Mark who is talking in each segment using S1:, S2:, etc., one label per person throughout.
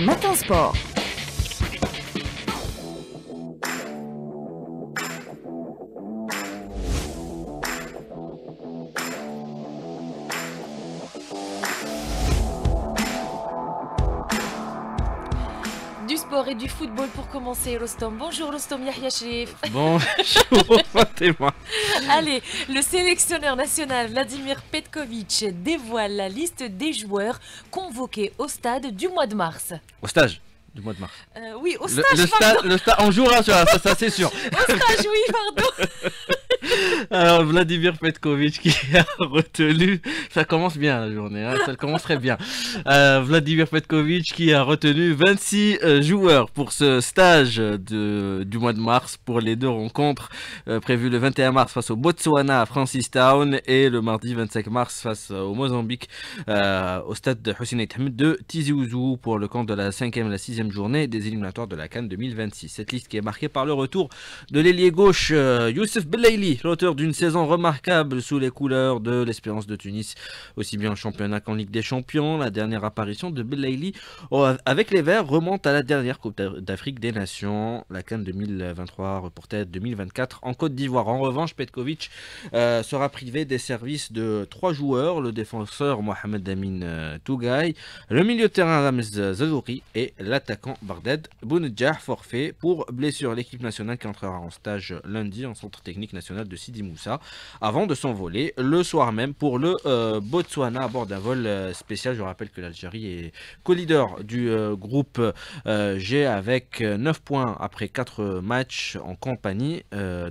S1: Matin Sport.
S2: Du sport et du football pour commencer, Rostom. Bonjour Rostom Yahya Cherif.
S3: Bonjour Fatima.
S2: Allez, le sélectionneur national Vladimir Petkovic dévoile la liste des joueurs convoqués au stade du mois de mars.
S3: Au stage du mois de mars.
S2: Oui, au stage, pardon.
S3: Le stage, on jouera sur ça c'est sûr.
S2: Au stage, oui, pardon.
S3: Alors Vladimir Petkovic qui a retenu, ça commence bien la journée, hein, ça commence très bien. Vladimir Petkovic qui a retenu 26 joueurs pour ce stage du mois de mars pour les deux rencontres prévues le 21 mars face au Botswana à Francistown et le mardi 25 mars face au Mozambique au stade de Hussein Ahmed de Tizi Ouzou pour le compte de la 5e et la 6e journée des éliminatoires de la CAN 2026. Cette liste qui est marquée par le retour de l'ailier gauche Youssef Belaili, l'auteur d'une saison remarquable sous les couleurs de l'Espérance de Tunis, aussi bien en championnat qu'en Ligue des Champions. La dernière apparition de Belaili avec les Verts remonte à la dernière Coupe d'Afrique des Nations, la CAN 2023 reportée 2024 en Côte d'Ivoire. En revanche, Petkovic sera privé des services de 3 joueurs, le défenseur Mohamed Amin Tougaï, le milieu de terrain Ramez Zadouri et l'attaquant Barded Bounedjah, forfait pour blessure. L'équipe nationale qui entrera en stage lundi en centre technique national de Sidi Moussa avant de s'envoler le soir même pour le Botswana à bord d'un vol spécial. Je rappelle que l'Algérie est co-leader du groupe G avec 9 points après 4 matchs en compagnie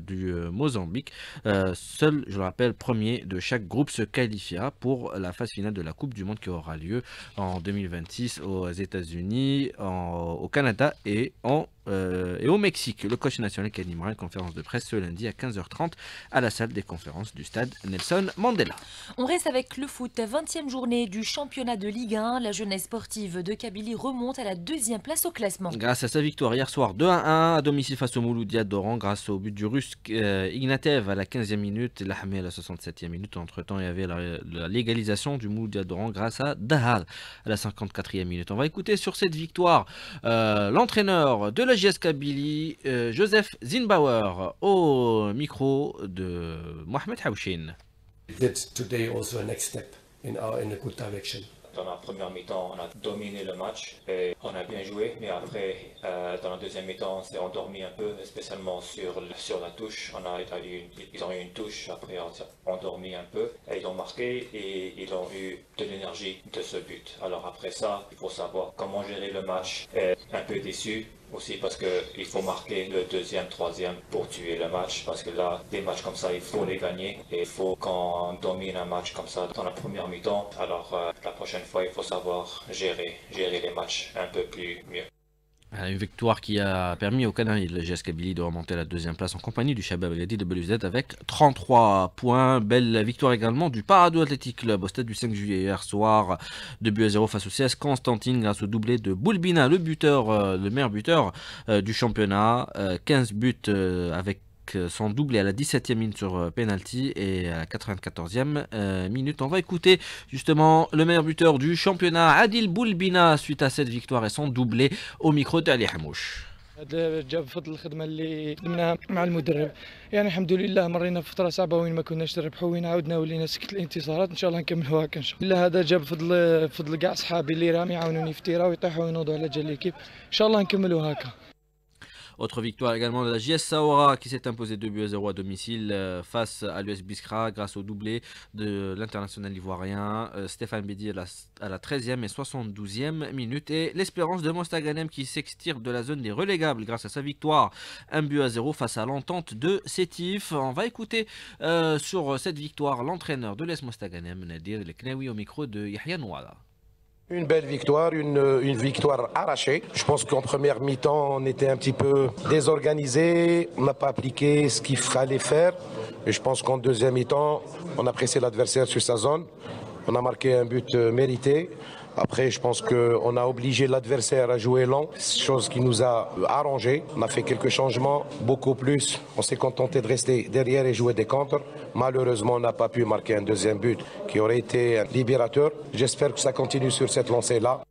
S3: du Mozambique. Seul, je le rappelle, premier de chaque groupe se qualifiera pour la phase finale de la Coupe du Monde qui aura lieu en 2026 aux États-Unis, au Canada et au Mexique. Le coach national qui animera une conférence de presse ce lundi à 15h30 à la salle des conférences du stade Nelson Mandela.
S2: On reste avec le foot. 20e journée du championnat de Ligue 1. La jeunesse sportive de Kabylie remonte à la 2e place au classement.
S3: Grâce à sa victoire hier soir 2-1 à domicile face au Mouloudia d'Oran, grâce au but du russe Ignatev à la 15e minute et Lahmé à la 67e minute. Entre-temps, il y avait la légalisation du Mouloudia d'Oran grâce à Dahal à la 54e minute. On va écouter sur cette victoire l'entraîneur de la JS Kabylie, Joseph Zinbauer, au micro de Mohamed Haouchin.
S4: Today also a next step in a good direction.
S5: Dans la première mi-temps, on a dominé le match et on a bien joué, mais après, dans la deuxième mi-temps, on s'est endormi un peu, spécialement sur la touche. Ils ont eu une touche, après on s'est endormi un peu, et ils ont marqué et ils ont eu de l'énergie de ce but. Alors après ça, il faut savoir comment gérer le match. Et un peu déçu aussi parce qu'il faut marquer le 2e, 3e pour tuer le match, parce que là, des matchs comme ça, il faut les gagner et il faut qu'on domine un match comme ça dans la première mi-temps. Alors la prochaine fois, il faut savoir gérer les matchs un peu plus mieux.
S3: Une victoire qui a permis au Canaries de la JS Kabylie de remonter à la 2e place en compagnie du Shabab Ghadi de BLZ avec 33 points. Belle victoire également du Parado Athletic Club au stade du 5 juillet hier soir, 2-0 face au CS Constantine grâce au doublé de Boulbina, le meilleur buteur du championnat. 15 buts avec son doublé à la 17e minute sur penalty et à la 94e minute. On va écouter justement le meilleur buteur du championnat, Adil Boulbina, suite à cette victoire et son doublé au micro d'Ali Hamouche.
S6: جاب بفضل الخدمه اللي خدمناها مع المدرب. يعني الحمد لله مرينا فتره صعبه وين ما كناش نربحوا وين عاودنا ولينا سكت الانتصارات ان شاء الله نكملوها هكا ان شاء الله. هذا جاب بفضل كاع صحابي اللي راهم يعاونوني في التيرا ويطيحوا وينوضوا على جال ليكيب ان شاء الله نكملوها هكا.
S3: Autre victoire également de la JS Saoura qui s'est imposée 2-0 à domicile face à l'US Biskra grâce au doublé de l'international ivoirien Stéphane Bédi à la 13e et 72e minute. Et l'Espérance de Mostaganem qui s'extire de la zone des relégables grâce à sa victoire 1-0 face à l'Entente de Sétif. On va écouter sur cette victoire l'entraîneur de l'ES Mostaganem, Nadir El Knaoui, au micro de Yahya Nouala.
S7: Une belle victoire, une victoire arrachée. Je pense qu'en première mi-temps, on était un petit peu désorganisé. On n'a pas appliqué ce qu'il fallait faire. Et je pense qu'en deuxième mi-temps, on a pressé l'adversaire sur sa zone. On a marqué un but mérité. Après, je pense qu'on a obligé l'adversaire à jouer lent, chose qui nous a arrangé. On a fait quelques changements, beaucoup plus. On s'est contenté de rester derrière et jouer des contres. Malheureusement, on n'a pas pu marquer un deuxième but qui aurait été libérateur. J'espère que ça continue sur cette lancée-là.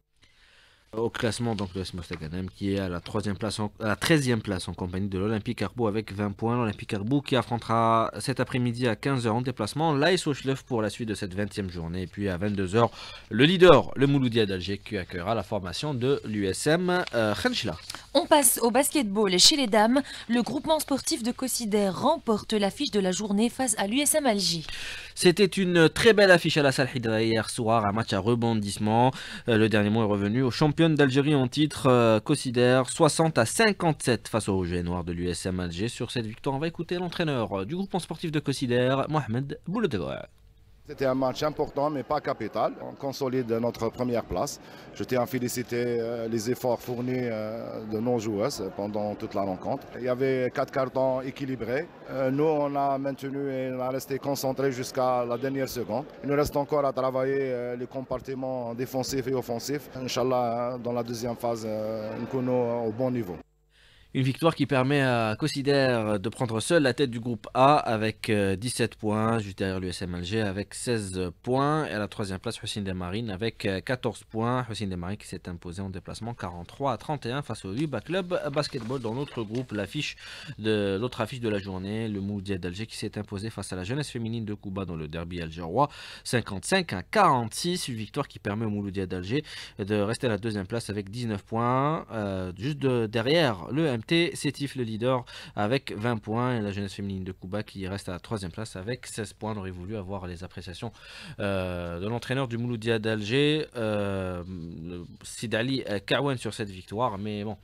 S3: Au classement, donc le Mostaganem qui est à la 13e place en compagnie de l'Olympique Arboux avec 20 points. L'Olympique Arboux qui affrontera cet après-midi à 15h en déplacement l'AS Ochlef pour la suite de cette 20e journée. Et puis à 22h, le leader, le Mouloudia d'Alger qui accueillera la formation de l'USM Khenchela.
S2: On passe au basketball. Chez les dames, le groupement sportif de Cossider remporte l'affiche de la journée face à l'USM Alger.
S3: C'était une très belle affiche à la Salle Hidra hier soir, un match à rebondissement. Le dernier mot est revenu aux championnes d'Algérie en titre, Cossider, 60-57 face au Rouge et Noir de l'USM Alger. Sur cette victoire, on va écouter l'entraîneur du groupement sportif de Cossider, Mohamed Boulodegoua.
S1: C'était un match important mais pas capital. On consolide notre première place. Je tiens à féliciter les efforts fournis de nos joueuses pendant toute la rencontre. Il y avait 4 cartons équilibrés. Nous, on a maintenu et on a resté concentrés jusqu'à la dernière seconde. Il nous reste encore à travailler les compartiments défensifs et offensifs. Inch'Allah, dans la deuxième phase, nous sommes au bon niveau.
S3: Une victoire qui permet à Cossider de prendre seul la tête du groupe A avec 17 points, juste derrière l'USM Alger avec 16 points. Et à la 3e place, Hussein Desmarines avec 14 points. Hussein Desmarines qui s'est imposé en déplacement 43-31 face au Yuba Club Basketball. Dans l'autre groupe, l'autre affiche de la journée, le Mouloudia d'Alger qui s'est imposé face à la jeunesse féminine de Kouba dans le derby algérois 55-46. Une victoire qui permet au Mouloudia d'Alger de rester à la 2e place avec 19 points. Juste derrière le MT Sétif le leader avec 20 points et la jeunesse féminine de Kouba qui reste à la 3e place avec 16 points. On aurait voulu avoir les appréciations de l'entraîneur du Mouloudia d'Alger, Sidali Kawan, sur cette victoire, mais bon,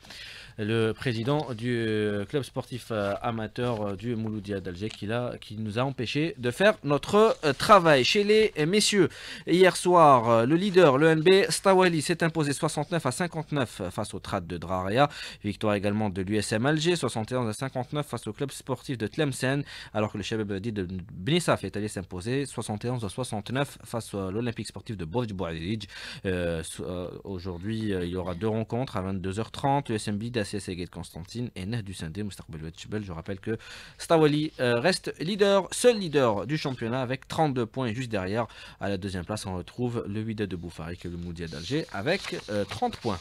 S3: le président du club sportif amateur du Mouloudia d'Alger qui nous a empêché de faire notre travail. Chez les messieurs, hier soir, le leader, le NB Stawali, s'est imposé 69-59 face au Trad de Draria. Victoire également de l'USM Alger, 71-59 face au club sportif de Tlemcen, alors que le Shabab Badi de Bnissaf est allé s'imposer 71-69 face à l'Olympique sportif de Bouadj Bouadij. Aujourd'hui, il y aura 2 rencontres à 22h30. L'USM Bida, ACS Guet Constantine et Neh du Sindé Moustaqbel Wetchbel. Je rappelle que Stawali reste seul leader du championnat avec 32 points. Et juste derrière, à la 2e place, on retrouve le Wydad de Boufarik et le Mouloudia d'Alger avec 30 points.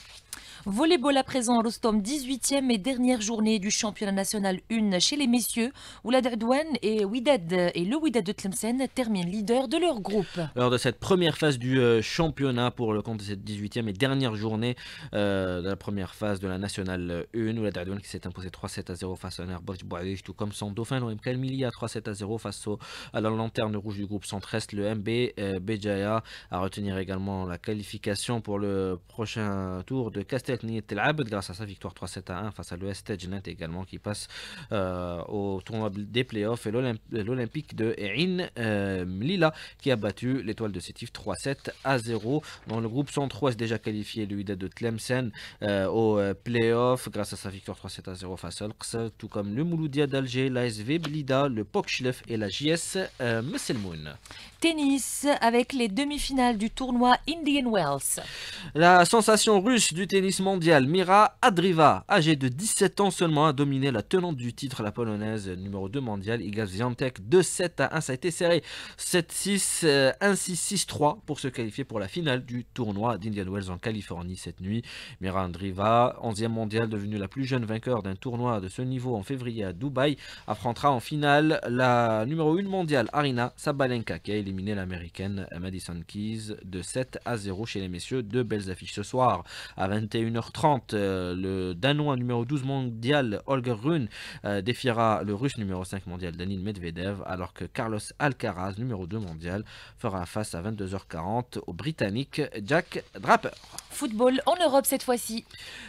S2: Volleyball à présent, Rostom, 18e et dernière journée du championnat national 1 chez les messieurs, où la Dardouane et le Wydad de Tlemcen terminent leader de leur groupe.
S3: Lors de cette première phase du championnat pour le compte de cette 18e et dernière journée de la première phase de la nationale 1, où la Dardouane qui s'est imposé 3-7-0 face à Nerboj Bouadij, tout comme son dauphin l'OM Kalmili à 3-7-0 face à la lanterne rouge du groupe centre-est, le MB Béjaïa, à retenir également la qualification pour le prochain tour de Castel grâce à sa victoire 3-7-1 face à l'Ouest Genent également qui passe au tournoi des playoffs, et l'Olympique de Erin Mlila qui a battu l'étoile de Sétif 3-7-0. Dans le groupe centre-ouest déjà qualifié, le Wydad de Tlemcen au playoff grâce à sa victoire 3-7-0 face à Al-Qsa, tout comme le Mouloudia d'Alger, l'ASV Blida, le Pokchlef et la JS Messelmoun.
S2: Tennis avec les demi-finales du tournoi Indian Wells.
S3: La sensation russe du tennis mondial, Mira Andreeva, âgée de 17 ans seulement, a dominé la tenante du titre, la polonaise numéro 2 mondiale, Iga Swiatek, 2-7-1. Ça a été serré, 7-6, 1-6, 6-3 pour se qualifier pour la finale du tournoi d'Indian Wells en Californie cette nuit. Mira Andreeva, 11e mondiale, devenue la plus jeune vainqueur d'un tournoi de ce niveau en février à Dubaï, affrontera en finale la numéro 1 mondiale, Aryna Sabalenka, qui a éliminé l'américaine Madison Keys de 7-0 chez les messieurs. 2 belles affiches ce soir. À 21h30, le Danois numéro 12 mondial Holger Rune défiera le Russe numéro 5 mondial Danil Medvedev, alors que Carlos Alcaraz, numéro 2 mondial, fera face à 22h40 au Britannique Jack Draper.
S2: Football en Europe cette fois-ci.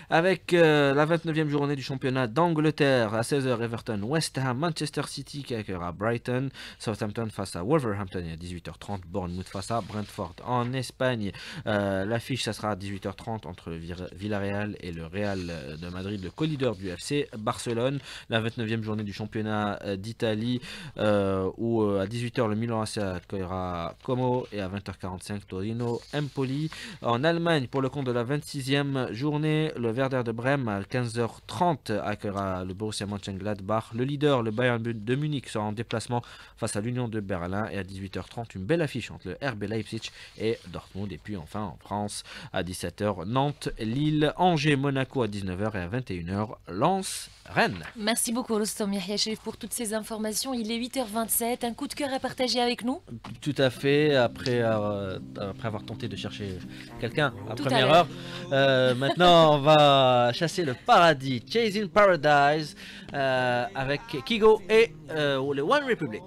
S3: Avec la 29e journée du championnat d'Angleterre, à 16h, Everton, West Ham, Manchester City qui accueillera Brighton, Southampton face à Wolverhampton, et à 18h30, Bournemouth face à Brentford. En Espagne, l'affiche, ça sera à 18h30 entre le Villarreal et le Real de Madrid, le co-leader du FC Barcelone. La 29e journée du championnat d'Italie, où à 18h, le Milan AC accueillera Como, et à 20h45, Torino Empoli. En Allemagne, pour le compte de la 26e journée, le Werder de Brême à 15h30 accueillera le Borussia Mönchengladbach. Le leader, le Bayern de Munich, sera en déplacement face à l'Union de Berlin, et à 18h30, une belle affiche entre le RB Leipzig et Dortmund. Et puis enfin en France, à 17h, Nantes, Lille Lille, Angers, Monaco à 19h et à 21h, Lens, Rennes.
S2: Merci beaucoup Rostom Yahya Cherif pour toutes ces informations. Il est 8h27, un coup de cœur à partager avec nous?
S3: Tout à fait, après avoir tenté de chercher quelqu'un à
S2: Tout
S3: première
S2: à
S3: heure. Maintenant, on va chasser le paradis, Chasing Paradise, avec Kigo et les One Republic.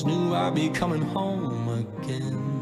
S8: Knew I'd be coming home again.